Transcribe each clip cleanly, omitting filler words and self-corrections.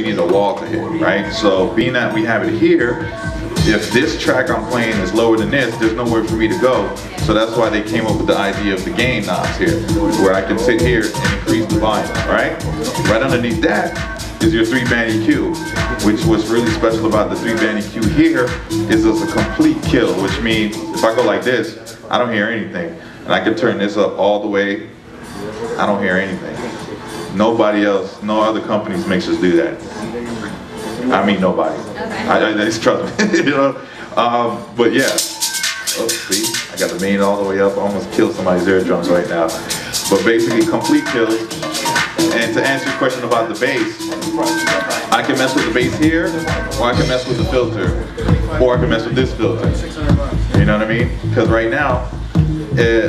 we need a wall to hit, right? So being that we have it here, if this track I'm playing is lower than this, there's nowhere for me to go. So that's why they came up with the idea of the gain knobs here, where I can sit here and increase the volume, right? Right underneath that is your 3-band EQ, which what's really special about the 3-band EQ here is it's a complete kill, which means if I go like this, I don't hear anything. And I can turn this up all the way, I don't hear anything. Nobody else, no other company's mixers do that. I mean nobody. Trust me, you know. But yeah. Oh, see, I got the main all the way up. I almost killed somebody's eardrums right now. But basically, complete kill. And to answer your question about the bass, I can mess with the bass here, or I can mess with the filter, or I can mess with this filter. You know what I mean? Because right now,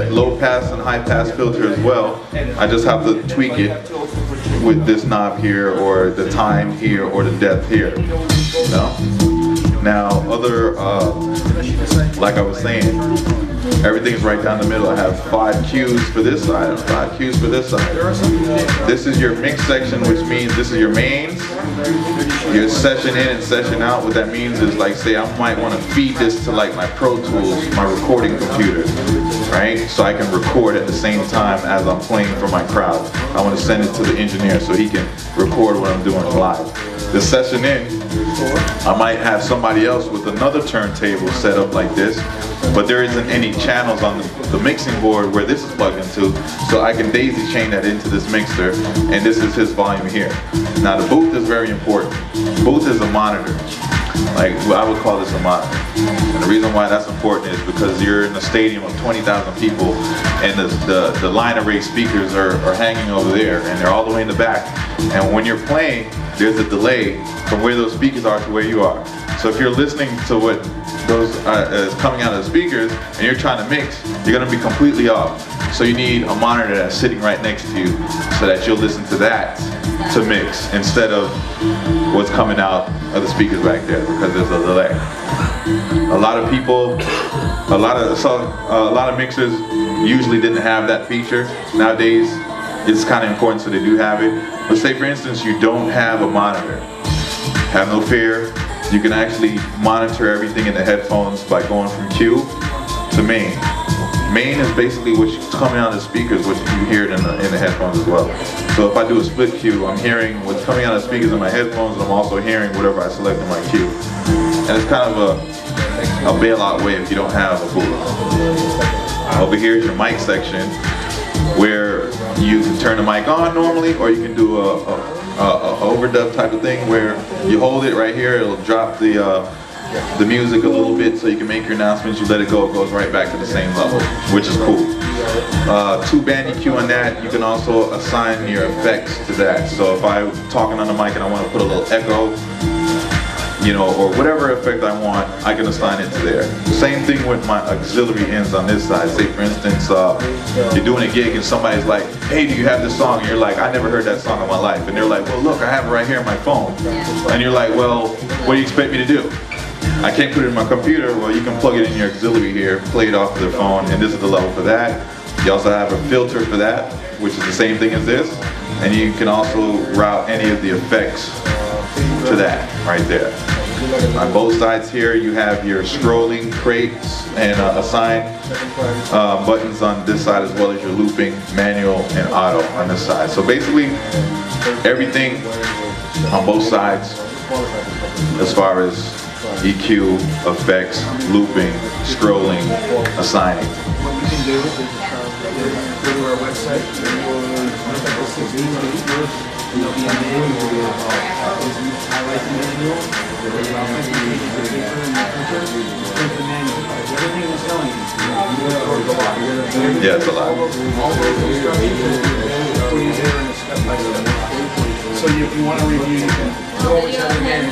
low pass and high pass filter as well. I just have to tweak it with this knob here, or the time here, or the depth here. You know? Now, other, like I was saying, everything's right down the middle. I have 5 cues for this side and 5 cues for this side. This is your mix section, which means this is your mains, your session in and session out. What that means is, like, say I might want to feed this to like my Pro Tools, my recording computer, right? So I can record at the same time as I'm playing for my crowd. I want to send it to the engineer so he can record what I'm doing live. The session in, I might have somebody else with another turntable set up like this, but there isn't any channels on the mixing board where this is plugged into, so I can daisy chain that into this mixer, and this is his volume here. Now the booth is very important. Booth is a monitor. Like, I would call this a monitor. And the reason why that's important is because you're in a stadium of 20,000 people, and the line array speakers are hanging over there, and they're all the way in the back. And when you're playing, there's a delay from where those speakers are to where you are. So if you're listening to what those is coming out of the speakers, and you're trying to mix, you're going to be completely off. So you need a monitor that's sitting right next to you, so that you'll listen to that to mix instead of what's coming out of the speakers back there, because there's a delay. A lot of people, a lot of mixers usually didn't have that feature. Nowadays, it's kind of important, so they do have it. But say for instance, you don't have a monitor. Have no fear. You can actually monitor everything in the headphones by going from Q to main. Main is basically what's coming out of the speakers, what you hear it in the headphones as well. So if I do a split cue, I'm hearing what's coming out of the speakers in my headphones, and I'm also hearing whatever I select in my cue. And it's kind of a bailout way if you don't have a booth. Over here is your mic section, where you can turn the mic on normally, or you can do a overdub type of thing where you hold it right here, it'll drop the music a little bit so you can make your announcements. You let it go, it goes right back to the same level, which is cool. 2-band EQ on that. You can also assign your effects to that. So if I'm talking on the mic and I want to put a little echo, you know, or whatever effect I want, I can assign it to there. Same thing with my auxiliary ends on this side. Say for instance, you're doing a gig and somebody's like, hey, do you have this song? And you're like, I never heard that song in my life. And they're like, well, look, I have it right here on my phone. And you're like, well, what do you expect me to do? I can't put it in my computer. Well, you can plug it in your auxiliary here, play it off of their phone, and this is the level for that. You also have a filter for that, which is the same thing as this. And you can also route any of the effects to that right there. On both sides here, you have your scrolling crates and assign buttons on this side, as well as your looping, manual, and auto on this side. So basically, everything on both sides, as far as EQ, effects, looping, scrolling, assigning. What you can do is go to our website, and there'll be a manual, highlight the manual, print the manual. Everything is telling you. Yeah, it's a lot. So if you want to review, you can always have a manual.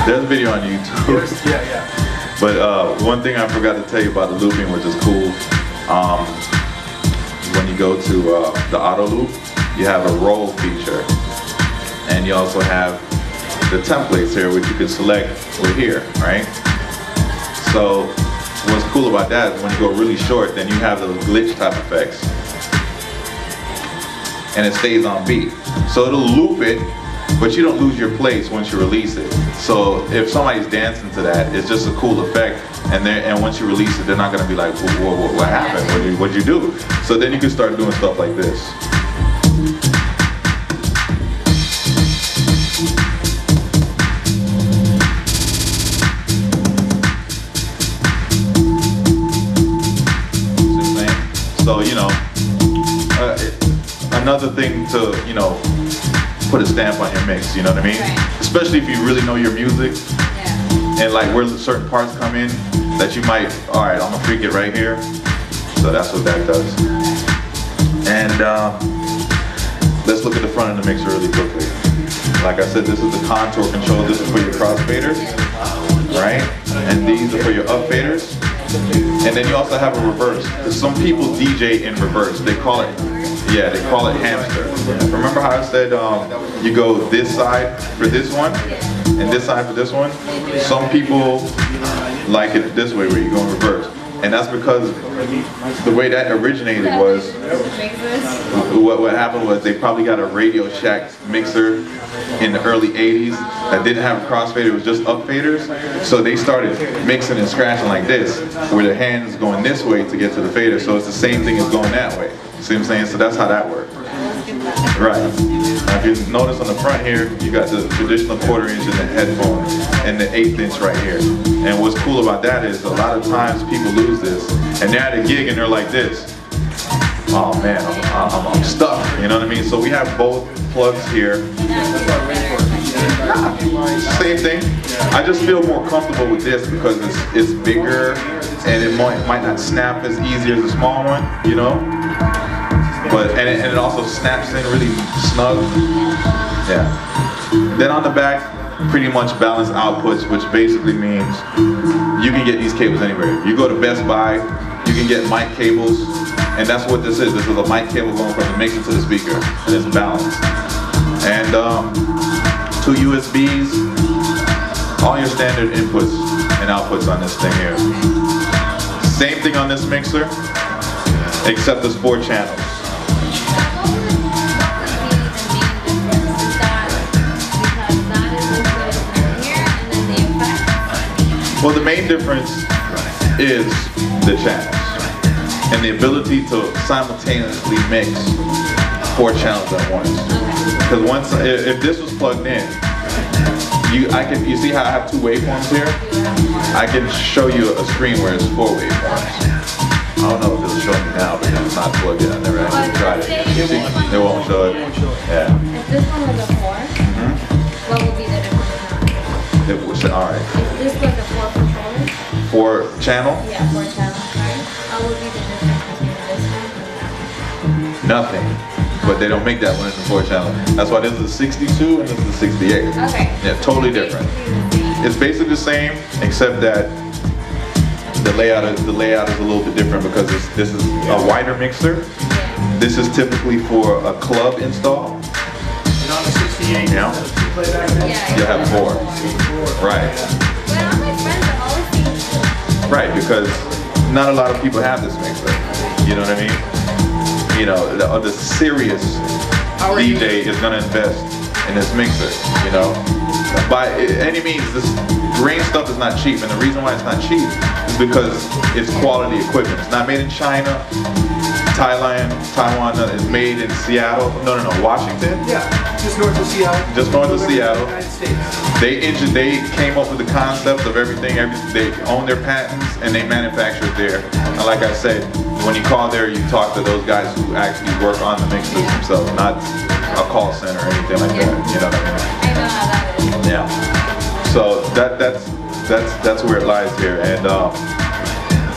There's a video on YouTube. Yeah. But one thing I forgot to tell you about the looping, which is cool, when you go to the auto loop, you have a roll feature, and you also have the templates here, which you can select right here, right? So what's cool about that is when you go really short, then you have those glitch type effects, and it stays on beat. So it'll loop it, but you don't lose your place once you release it. So if somebody's dancing to that, it's just a cool effect, and once you release it, they're not gonna be like, whoa, what happened? What'd you do? So then you can start doing stuff like this. So, you know, another thing to, you know, put a stamp on your mix, you know what I mean? Right. Especially if you really know your music, Yeah. and like where certain parts come in that you might, all right, I'm gonna freak it right here. So that's what that does. And let's look at the front of the mixer really quickly. Like I said, this is the contour control. This is for your crossfaders, right? And these are for your upfaders. And then you also have a reverse. Some people DJ in reverse. They call it, yeah, they call it hamster. Remember how I said you go this side for this one, and this side for this one? Some people like it this way where you go in reverse. And that's because the way that originated was, what happened was they probably got a Radio Shack mixer in the early 80s that didn't have a crossfader, it was just upfaders. So they started mixing and scratching like this, where their hands going this way to get to the fader. So it's the same thing as going that way. See what I'm saying? So that's how that worked. Right. Now if you notice on the front here, you got the traditional 1/4 inch in the headphone and the 1/8 inch right here. And what's cool about that is a lot of times people lose this and they're at a gig and they're like this. Oh man, I'm stuck, you know what I mean? So we have both plugs here. Same thing. I just feel more comfortable with this because it's bigger and it might not snap as easy as a small one, you know? But and it also snaps in really snug. Yeah. Then on the back, pretty much balanced outputs, which basically means you can get these cables anywhere. You go to Best Buy, you can get mic cables, and that's what this is. This is a mic cable going from the mixer to the speaker, and it's balanced. And 2 USBs, all your standard inputs and outputs on this thing here. Same thing on this mixer, except there's 4 channels. Well, the main difference is the channels and the ability to simultaneously mix 4 channels at once. Because if this was plugged in, you see how I have 2 waveforms here? I can show you a screen where it's 4 waveforms. I don't know if it'll show me now because it's not plugged in. I never actually tried it. You see, it won't show it. Yeah. If this one was a 4, what would be the difference? It was alright. If this was a 4 controller? 4 channel? Yeah, 4 channel. What would be the difference between this one and that? Nothing. But they don't make that one in the 4 channel. That's why this is a 62 and this is a 68. Okay. Yeah, totally different. It's basically the same, except that the layout is a little bit different because this is a wider mixer. Yeah. This is typically for a club install. And on the 68, Yeah. Yeah. You'll have 4. Right. But all my friends are always saying Right, because not a lot of people have this mixer. You know what I mean? You know, the serious DJ is gonna invest in this mixer, you know? By any means, this grain stuff is not cheap, and the reason why it's not cheap is because it's quality equipment. It's not made in China, Thailand, Taiwan. It's made in Seattle. No, Washington. Yeah, just north of Seattle. Just north of Seattle. United States. They came up with the concept of everything. They own their patents and they manufacture it there. And like I said, when you call there, you talk to those guys who actually work on the mixers themselves, not a call center or anything like that. You know what I mean? I know how that is. Yeah. So that's where it lies here. And the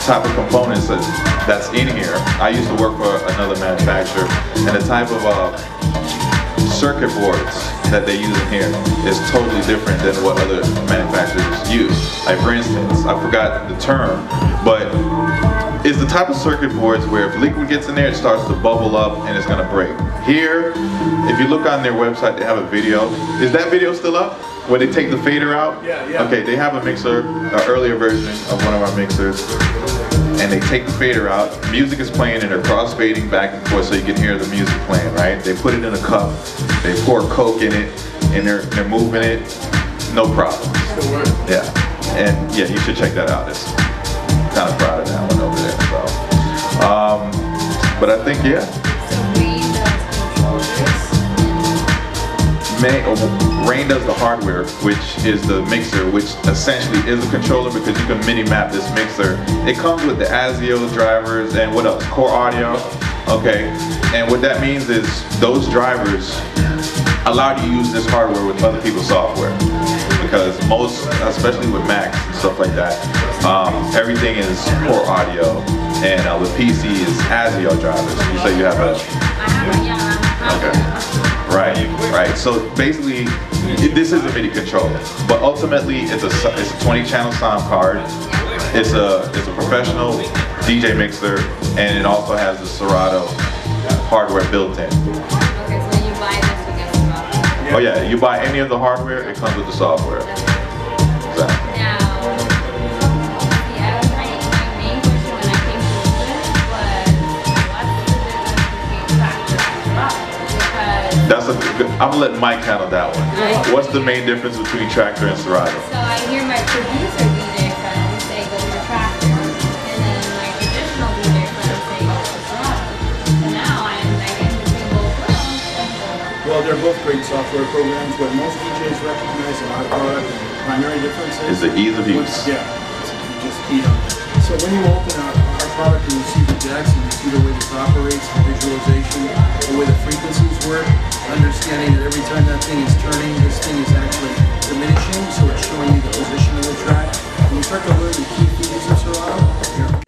type of components that's in here. I used to work for another manufacturer, and the type of circuit boards that they use in here is totally different than what other manufacturers use. Like for instance, I forgot the term, but it's the type of circuit boards where if liquid gets in there, it starts to bubble up and it's gonna break. Here, if you look on their website, they have a video. Is that video still up? Where they take the fader out? Yeah. Okay, they have a mixer, an earlier version of one of our mixers, and they take the fader out. Music is playing and they're cross-fading back and forth so you can hear the music playing, right? They put it in a cup, they pour Coke in it, and they're moving it, no problem. Yeah, and yeah, you should check that out. It's kind of proud of that one over there. So, but I think yeah. Rain does the hardware, which is the mixer, which essentially is a controller because you can mini-map this mixer. It comes with the ASIO drivers and what else? Core audio, okay? And what that means is those drivers allow you to use this hardware with other people's software. Because most, especially with Macs and stuff like that, everything is core audio, and with PC is ASIO drivers. You say you have a... Okay. Right. So basically, this is a MIDI controller, but ultimately it's a 20-channel sound card. It's a professional DJ mixer, and it also has the Serato hardware built in. Okay, so when you buy this, you get the software. Oh yeah, you buy any of the hardware, it comes with the software. Exactly. Now, my main question when I came to this was, what's the difference between Traktor and Serato? Because I'm gonna let Mike handle that one. What's the main difference between Traktor and Serato? So I hear my producer DJ friends say go to Traktor, and then my traditional DJ friends say go to Serato. So now I'm in between both worlds. Well, they're both great software programs. What most DJs recognize in our product, the primary difference is the ease of use. Yeah, you just key on it. So when you open our product and you see the decks and you see the way this operates, the visualization, the way the frequencies work, understanding that every time that thing is turning, this thing is actually diminishing, so it's showing you the position of the track. When you start to learn the key features of Serato, you're